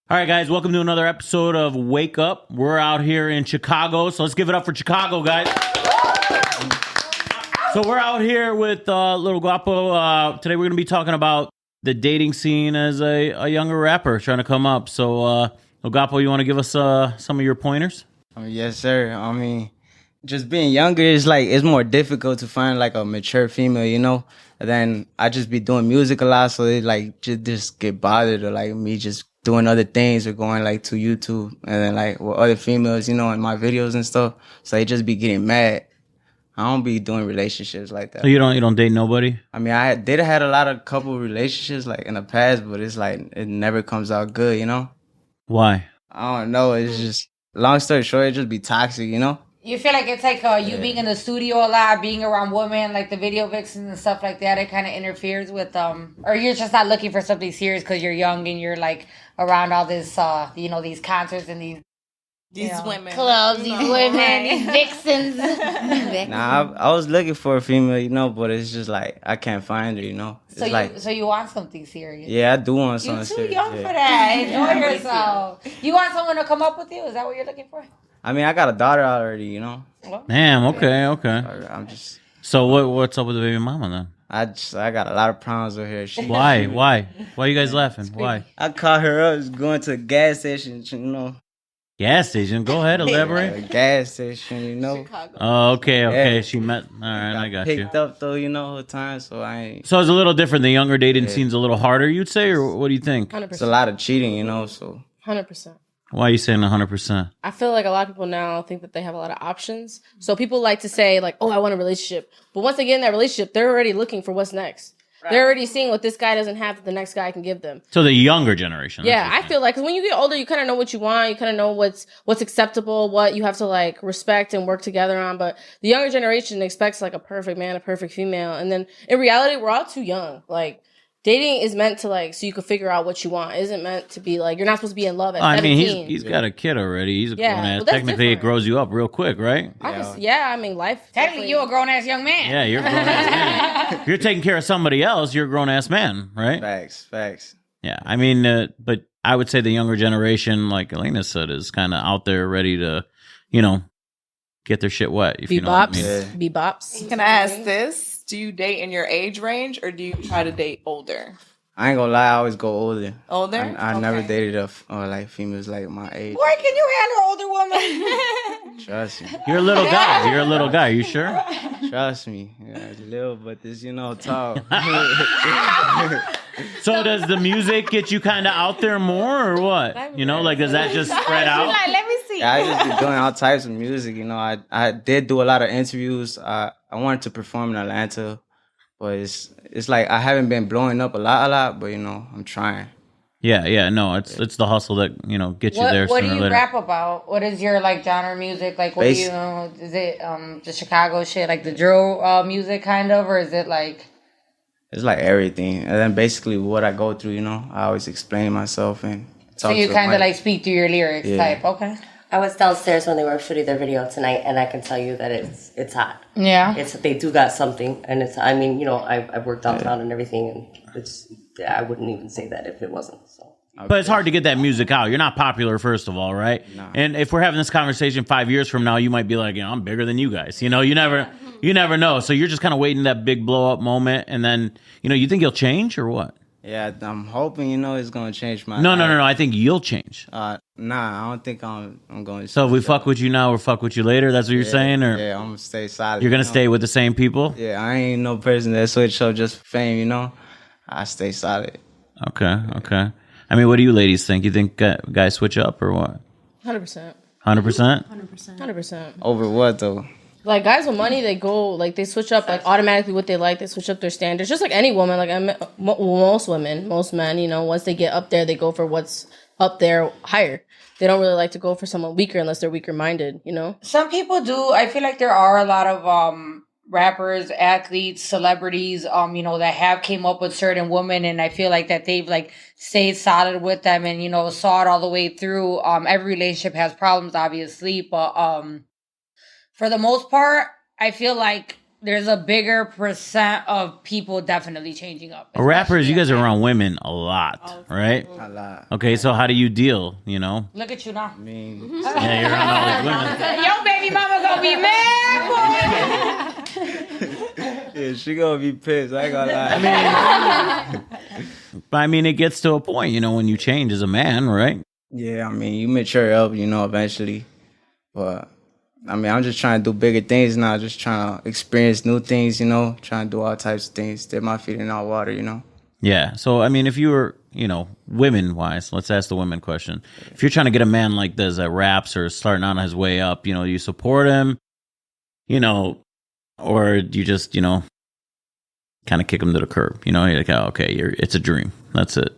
All right, guys, welcome to another episode of Wake Up. We're out here in Chicago, so let's give it up for Chicago, guys. So we're out here with Little Guapo. Today we're going to be talking about the dating scene as a younger rapper trying to come up. So, Little Guapo, you want to give us some of your pointers? Yes, sir. I mean, just being younger is it's more difficult to find like a mature female, you know. And then I just be doing music a lot, so they just get bothered or like me just doing other things or going like to YouTube and then like with other females, you know, in my videos and stuff. So they just be getting mad. I don't be doing relationships like that. So you don't date nobody? I mean, I did had a lot of couple relationships like in the past, but it's like it never comes out good, you know. Why? I don't know. It's just long story short, it just be toxic, you know. You feel like it's like you being in the studio a lot, being around women, like the video vixens and stuff like that. It kind of interferes with or you're just not looking for something serious because you're young and you're like around all this, these concerts and these women clubs, these women, these vixens. Nah, I was looking for a female, you know, but it's just like I can't find her, you know. It's So you want something serious? Yeah, I do want something You're too serious. young for that. Enjoy yourself. You want someone to come up with you? Is that what you're looking for? I mean, I got a daughter already, you know. Damn, okay. I'm just. So what's up with the baby mama then? I got a lot of problems with her. Why? Why are you guys laughing? Why? I caught her up going to a gas station, you know. Gas station. Go ahead, elaborate. A gas station, you know. Chicago. Oh, okay. Yeah. She met. All right, I got you. Picked up though, you know, whole time, so I ain't. So it's a little different. The younger dating scene's a little harder, you'd say, or what do you think? 100%. It's a lot of cheating, you know. So 100%. Why are you saying 100%? I feel like a lot of people now think that they have a lot of options. So people like to say like, oh, I want a relationship. But once they get in that relationship, they're already looking for what's next. Right. They're already seeing what this guy doesn't have that the next guy can give them. So the younger generation. Yeah, I feel like, because when you get older, you kind of know what you want. You kind of know what's acceptable, what you have to like respect and work together on. But the younger generation expects like a perfect man, a perfect female. And then in reality, we're all too young. Like, dating is meant to like, so you can figure out what you want. It isn't meant to be like, you're not supposed to be in love at 17. I mean, he's got a kid already. He's a grown ass. Well, Technically, different. it grows you up real quick, right? I mean, life. Technically, you're a grown ass young man. Yeah, you're a grown ass man. If you're taking care of somebody else, you're a grown ass man, right? facts. Yeah, I mean, but I would say the younger generation, like Elena said, is kind of out there ready to, get their shit wet. If be you know what I bops. mean. Be bops. Can I ask this? Do you date in your age range or do you try to date older? I ain't gonna lie, I always go older. Older? I never dated like females like my age. Boy, can you handle older women? Trust me. You're a little guy. You're a little guy. You sure? Trust me. Yeah, it's little, but this, tall. So does the music get you kind of out there more or what? Does that just spread out? Like, let me see. Yeah, I just be doing all types of music, I did do a lot of interviews. I wanted to perform in Atlanta, but it's like I haven't been blowing up a lot, but I'm trying. Yeah, no, it's the hustle that, gets you there What sooner do or you later. rap about? What is your like genre of music? Like what is it the Chicago shit, like the drill music kind of, or is it like It's like everything. And then basically what I go through, I always explain myself and talk so you to kind of the mic. like speak through your lyrics type? Okay. I was downstairs when they were shooting their video tonight, and I can tell you that it's hot. Yeah. They do got something, and I've worked downtown and everything, and I wouldn't even say that if it wasn't. So. But it's hard to get that music out. You're not popular, first of all, right? No. And if we're having this conversation 5 years from now, you might be like, I'm bigger than you guys. You never know. So you're just kind of waiting that big blow up moment, and then you think you'll change or what? Yeah, I'm hoping it's gonna change my. No. I think you'll change. Nah, I don't think I'm going to. So if we fuck with you now or fuck with you later, that's what you're saying, or yeah, I'm gonna stay solid. you're gonna stay with the same people? Yeah, I ain't no person that switch up just for fame. I stay solid. Okay. I mean, what do you ladies think? You think guys switch up or what? 100%. 100%? 100%. Over what though? Like, guys with money, they go, like, they switch up, like, automatically what they like. They switch up their standards. Just like any woman. Like, most women, most men, once they get up there, they go for what's up there higher. They don't really like to go for someone weaker unless they're weaker-minded, Some people do. I feel like there are a lot of rappers, athletes, celebrities, that have came up with certain women, and I feel like that they've, like, stayed solid with them and, saw it all the way through. Every relationship has problems, obviously, but for the most part, I feel like there's a bigger percent of people definitely changing up. Rappers, you guys are around women a lot, right? A lot. Okay, so how do you deal, you know? Look at you now. I mean, Yeah, you're around all these women. Yo, baby mama gonna be mad, boy. yeah, she gonna be pissed. I ain't gonna lie. I mean, it gets to a point, you know, when you change as a man, right? Yeah, I mean, you mature up, you know, eventually. But, I mean, I'm just trying to do bigger things now. Just trying to experience new things, you know. Trying to do all types of things. Dip my feet in all water, you know. Yeah. So, I mean, if you were, you know, women-wise, let's ask the women question. If you're trying to get a man like this that raps or starting on his way up, you know, you support him, you know, or you just, you know, kind of kick him to the curb. You know, you're like, oh, okay, it's a dream. That's it.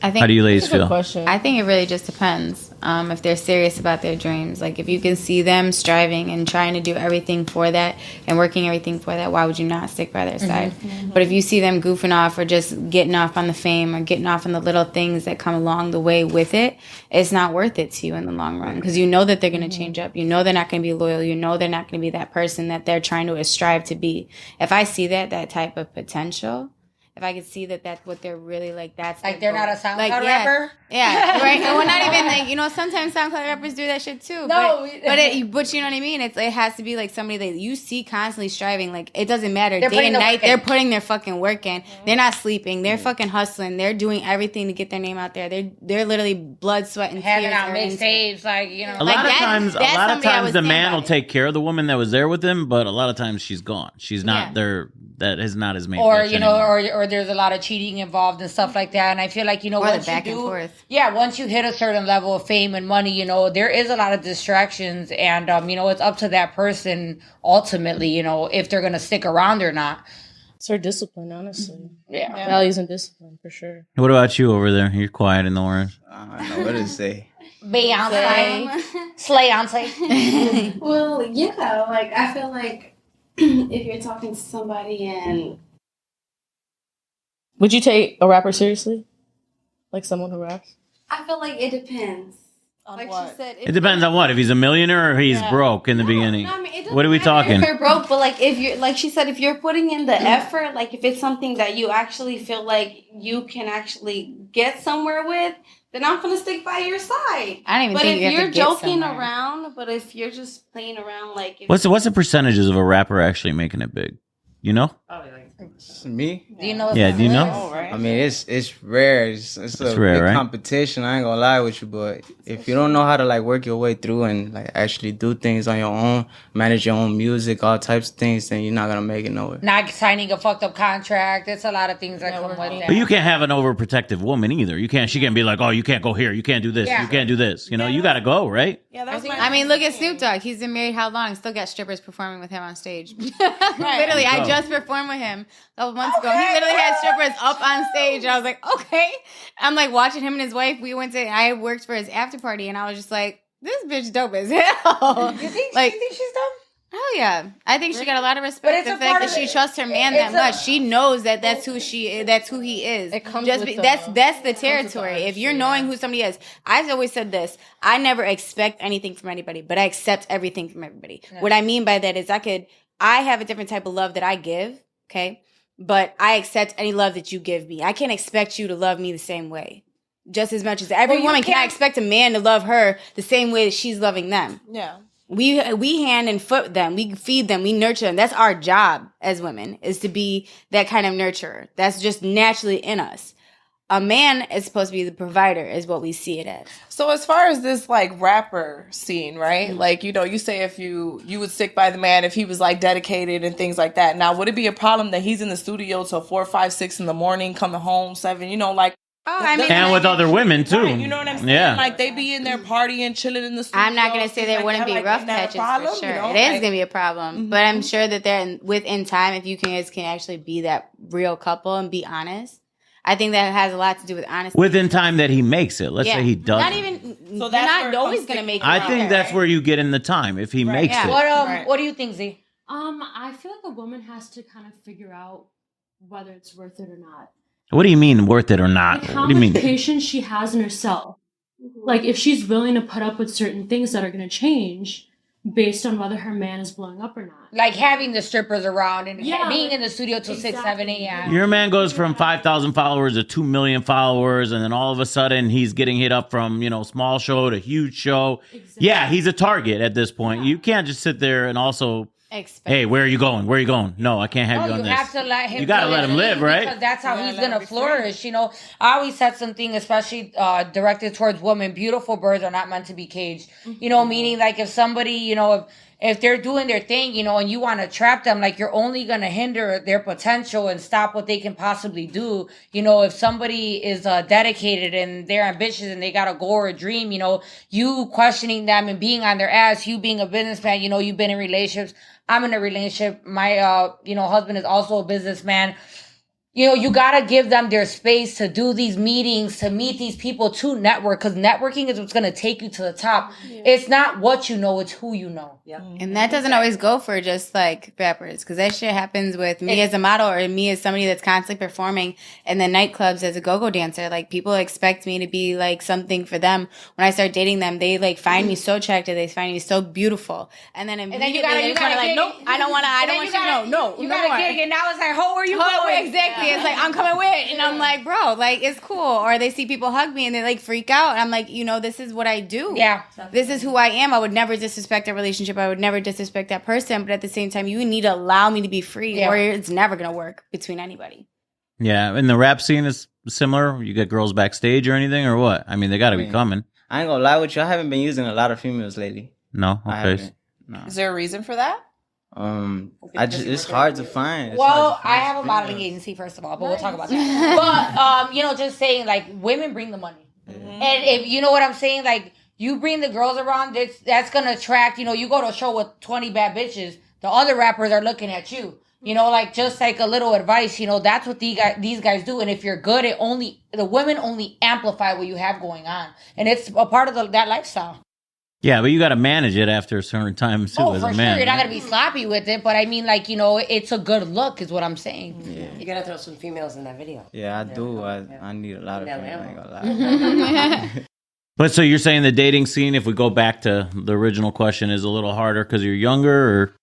I think, how do you ladies feel? Question. I think it really just depends if they're serious about their dreams. Like, if you can see them striving and trying to do everything for that and working everything for that, why would you not stick by their side? Mm-hmm. But if you see them goofing off or just getting off on the fame or getting off on the little things that come along the way with it, it's not worth it to you in the long run, because you know that they're going to change up. You know they're not going to be loyal. You know they're not going to be that person that they're trying to strive to be. If I see that type of potential, if I could see that that's what they're really like, that's like they're not a SoundCloud rapper. Yeah, right. And we're not even like, you know, sometimes SoundCloud rappers do that shit too. No, but you know what I mean. It has to be like somebody that you see constantly striving. Like, it doesn't matter they're day and night. They're putting their fucking work in. Mm-hmm. They're not sleeping. They're fucking hustling. They're doing everything to get their name out there. They're literally blood, sweat, and having tears. out mixtapes, like, you know. A lot of times, the man will take care of the woman that was there with him, but a lot of times she's gone. She's not there. That is not his main. Or you know, or there's a lot of cheating involved and stuff like that. And I feel like, you know, once you do, once you hit a certain level of fame and money, you know, there is a lot of distractions, and you know, it's up to that person ultimately, you know, if they're gonna stick around or not. It's her discipline, honestly. Yeah, values and discipline for sure. What about you over there? You're quiet in the orange. I don't know what to say. Beyonce, Slayonce. Well, yeah, like I feel like if you're talking to somebody and would you take a rapper seriously? Like someone who raps? I feel like it depends. On like what? she said, It depends on what. If he's a millionaire or he's broke in the beginning. No, I mean, What are we talking? if you're broke, but like if you're, like she said, if you're putting in the effort, like if it's something that you actually feel like you can actually get somewhere with, then I'm gonna stick by your side. I don't even think you have to get somewhere. But if you're joking around, but if you're just playing around, like what's the percentages of a rapper actually making it big? You know? Me? Do you know? Yeah, do you know? Oh, right. I mean, it's rare. It's a rare, big right? competition. I ain't gonna lie with you, but if you don't know how to like work your way through and like actually do things on your own, manage your own music, all types of things, then you're not gonna make it nowhere. Not signing a fucked up contract. It's a lot of things that come with that. But you can't have an overprotective woman either. You can't. She can't be like, oh, you can't go here. You can't do this. Yeah. You can't do this. You know, you got to go, right? Yeah, that's I mean, look at Snoop Dogg. He's been married how long? Still got strippers performing with him on stage. Literally, I just performed with him a couple months ago. He literally had strippers up on stage. And I was like, okay. I'm like watching him and his wife. I worked for his after party, and I was just like, this bitch dope as hell. You think she's dumb? Hell yeah. I think she got a lot of respect. But The fact that she trusts her man that much. She knows that that's who he is. It comes Just with that's the territory. If you're knowing who somebody is. I've always said this. I never expect anything from anybody, but I accept everything from everybody. Yeah. What I mean by that is I have a different type of love that I give, okay? But I accept any love that you give me. I can't expect you to love me the same way. Just as much as every woman can't expect a man to love her the same way that she's loving them. Yeah. We hand and foot them. We feed them. We nurture them. That's our job as women, is to be that kind of nurturer. That's just naturally in us. A man is supposed to be the provider, is what we see it as. So as far as this like rapper scene, right? Mm-hmm. Like, you know, you say if you would stick by the man if he was like dedicated and things like that. Now, would it be a problem that he's in the studio till 4, 5, 6 in the morning, coming home 7? You know, like. Oh, I mean, and with other women too. Right, you know what I'm saying? Yeah. Like they be in there partying, chilling in the studio. I'm not gonna say there wouldn't be rough patches for sure. You know? It is gonna be a problem, but I'm sure that within time, if you guys can actually be that real couple and be honest. I think that has a lot to do with honesty. Within time that he makes it. Let's say he doesn't. Not even. So that's you're not always gonna make it. I think that's where you get in the time if he makes it. What do you think, Z? I feel like a woman has to kind of figure out whether it's worth it or not. What do you mean worth it or not? Like, how what do you mean? much patience she has in herself. Like if she's willing to put up with certain things that are going to change, based on whether her man is blowing up or not. Like having the strippers around and Yeah, being like, in the studio till 6, 7 a.m. Your man goes from 5,000 followers to 2 million followers, and then all of a sudden he's getting hit up from, small show to huge show. Exactly. Yeah, he's a target at this point. You can't just sit there and also, hey, where are you going? Where are you going? No, I can't have you on this. You have to let him. You got to let him live, right? Because that's how he's gonna flourish. I always said something, especially directed towards women. Beautiful birds are not meant to be caged. Meaning like if somebody, if they're doing their thing, and you want to trap them, like you're only going to hinder their potential and stop what they can possibly do. If somebody is dedicated and they're ambitious and they got a goal or a dream, you questioning them and being on their ass, you being a businessman, you've been in relationships. I'm in a relationship. My, husband is also a businessman. You got to give them their space to do these meetings, to meet these people, to network, because networking is what's going to take you to the top. Yeah. It's not what you know, it's who you know. Yeah. And that doesn't always go for just like rappers, because that shit happens with me as a model or me as somebody that's constantly performing in the nightclubs as a go-go dancer. Like people expect me to be like something for them. When I start dating them, they like find me so attractive, they find me so beautiful, and then immediately you gotta like, nope, I don't want you to know. You gotta get it, and now it's like, who are you going? Exactly. It's like, I'm coming with, and I'm like, bro, like, it's cool. Or they see people hug me and they like freak out. And I'm like, this is what I do. Yeah. This is who I am. I would never disrespect a relationship. I would never disrespect that person. But at the same time, you need to allow me to be free, or it's never going to work between anybody. Yeah. And the rap scene is similar. You get girls backstage or anything, or what? I mean, they got to be coming. I ain't gonna lie with you. I haven't been using a lot of females lately. No? Okay. No. Is there a reason for that? It's hard to find. I have a modeling agency, first of all, but we'll talk about that. But just saying, like, women bring the money, and if you know what I'm saying, like, you bring the girls around, that's gonna attract. You go to a show with 20 bad bitches, the other rappers are looking at you. Just like a little advice. That's what these guys do, and if you're good, the women only amplify what you have going on, and it's a part of that lifestyle. Yeah, but you got to manage it after a certain time, too, as a man. For sure. You're not going to be sloppy with it, but I mean, like, it's a good look is what I'm saying. Yeah. You got to throw some females in that video. Yeah, I do. I need a lot of females. I ain't gonna lie. But so you're saying the dating scene, if we go back to the original question, is a little harder because you're younger, or?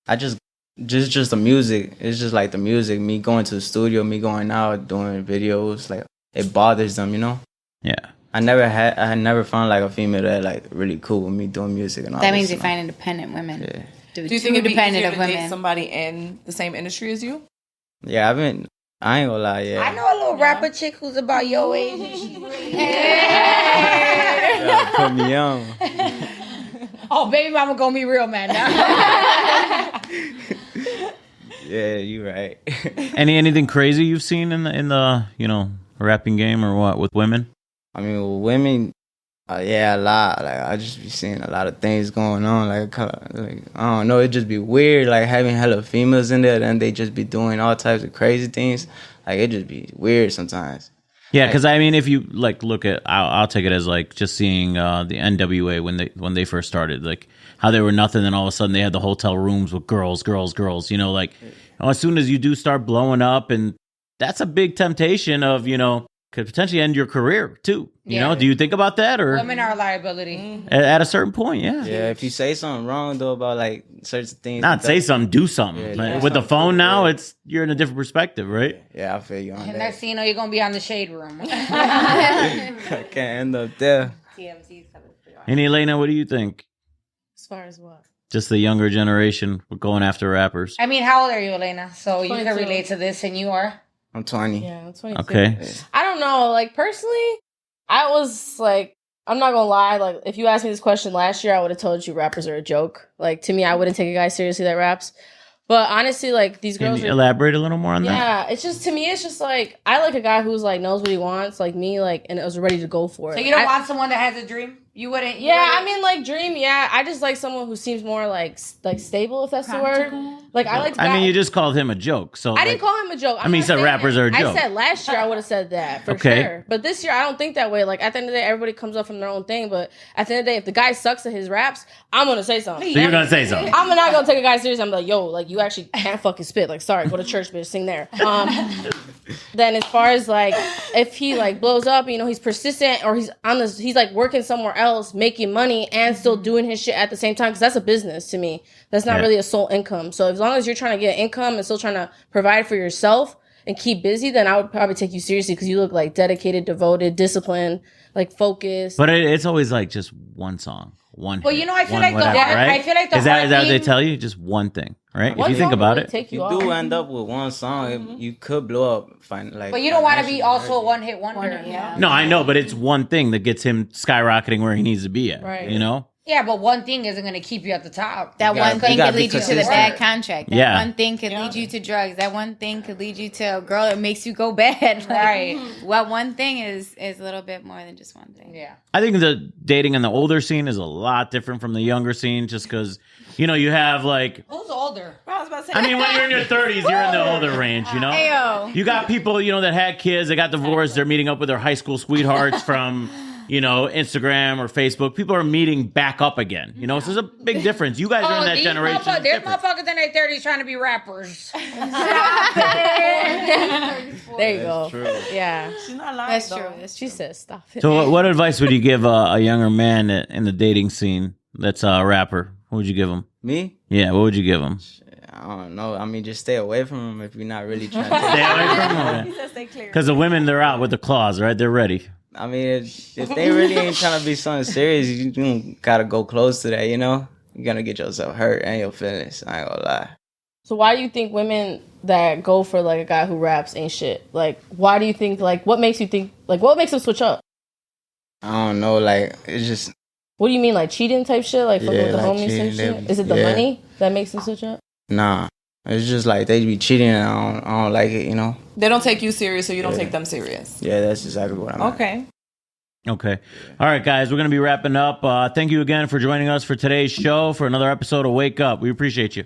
I just the music. It's just like the music. Me going to the studio, me going out, doing videos. Like, it bothers them, Yeah. I had never found like a female that like really cool with me doing music and all that. Means you find independent women. Yeah. Do you think it'd be easier to date somebody in the same industry as you? Yeah, I ain't gonna lie. Yeah, I know a little rapper chick who's about your age. And she's really put me on. Oh, baby mama gonna be real man now. Yeah, you right. Anything crazy you've seen in the rapping game or what with women? I mean, with women, a lot. Like, I just be seeing a lot of things going on. Like I don't know, it just be weird. Like having hella females in there, and they just be doing all types of crazy things. Like it just be weird sometimes. Yeah, because I mean, if you like look at, I'll take it as like just seeing the NWA when they first started, like how they were nothing, and all of a sudden they had the hotel rooms with girls. As soon as you do start blowing up, and that's a big temptation of could potentially end your career too. You know, do you think about that, or women are a liability at a certain point? Yeah. Yeah. If you say something wrong though about like certain things, not say something, do something. Yeah, with the phone now, you're in a different perspective, right? Yeah, I feel you on that. And next thing you know, you're gonna be on the shade room. I can't end up there. And Elena, what do you think? As far as what? Just the younger generation going after rappers. I mean, how old are you, Elena? So 22. You can relate to this, and you are. I'm 20. Yeah, I'm 22. Okay. I don't know. Like, personally, I was like, I'm not gonna lie. Like, if you asked me this question last year, I would have told you rappers are a joke. Like, to me, I wouldn't take a guy seriously that raps. But honestly, like, these girls. Can you elaborate a little more on that? Yeah, it's just, to me, it's just like, I like a guy who's like knows what he wants, like me, like, and was ready to go for it. So you don't want someone that has a dream? You wouldn't? I mean, like, dream, yeah. I just like someone who seems more like stable, if that's practical. The word. Like, I like. I mean, you just called him a joke, so I didn't call him a joke. I mean, you said rappers are a joke. I said last year I would have said that for sure, but this year I don't think that way. Like, at the end of the day, everybody comes up from their own thing, but at the end of the day, if the guy sucks at his raps, I'm gonna say something. So you're gonna say something. I'm not gonna take a guy serious. I'm like, yo, like, you actually can't fucking spit. Like, sorry, go to church, bitch, sing there. then as far as like if he like blows up, you know, he's persistent or he's like working somewhere else, making money and still doing his shit at the same time, because that's a business to me. That's not really a sole income. So as long as you're trying to get income and still trying to provide for yourself and keep busy, then I would probably take you seriously because you look like dedicated, devoted, disciplined, like focused. But it's always like just one song. One. Well, hit, you know, I feel one like whatever, right? I feel like the is that what they thing- tell you? Just one thing, right? One if you think song about really it, take You off. do end up with one song. You could blow up. Like, But you don't want to be financially, also a right? one hit wonder. Yeah. no, I know, but it's one thing that gets him skyrocketing where he needs to be at. Right. You know. Yeah, but one thing isn't going to keep you at the top. That You gotta- one thing you gotta could be lead you to the consistent. bad contract. That Yeah. one thing could lead you to drugs. That one thing could lead you to a girl that makes you go bad. Like, Right. Well, one thing is a little bit more than just one thing. Yeah. I think the dating in the older scene is a lot different from the younger scene, just because you know you have like. Who's older? I was about to say. I mean, when you're in your 30s, you're in the older range, you know? Ayo. You got people, you know, that had kids, they got divorced, they're meeting up with their high school sweethearts from, you know, Instagram or Facebook. People are meeting back up again, you know? So there's a big difference. You guys are in that these generation. It's There's different. motherfuckers in their 30s trying to be rappers. There you go. True. Yeah. She's not lying. That's though. true. That's She true. says stop it. So what advice would you give a younger man in the dating scene that's a rapper? What would you give him? Me? Yeah, what would you give him? I don't know. I mean, just stay away from him if you're not really trying Stay to. away from him. He said stay clear. Because the women, they're out with the claws, right? They're ready. I mean, if they really ain't trying to be something serious, you gotta go close to that, you know? You're gonna get yourself hurt and your feelings. I ain't gonna lie. So why do you think women that go for like a guy who raps ain't shit? Like, why do you think, like, what makes you think, like, what makes them switch up? I don't know. Like, it's just. What do you mean, like cheating type shit? Like fucking Yeah, with the like homies and cheating, shit? they- Is it the yeah. money that makes them switch up? Nah. It's just like they be cheating and I don't like it, you know? They don't take you serious, so you don't Yeah. take them serious. Yeah, that's exactly what I'm at. Okay. Okay. All right, guys, we're going to be wrapping up. Thank you again for joining us for today's show for another episode of Wake Up. We appreciate you.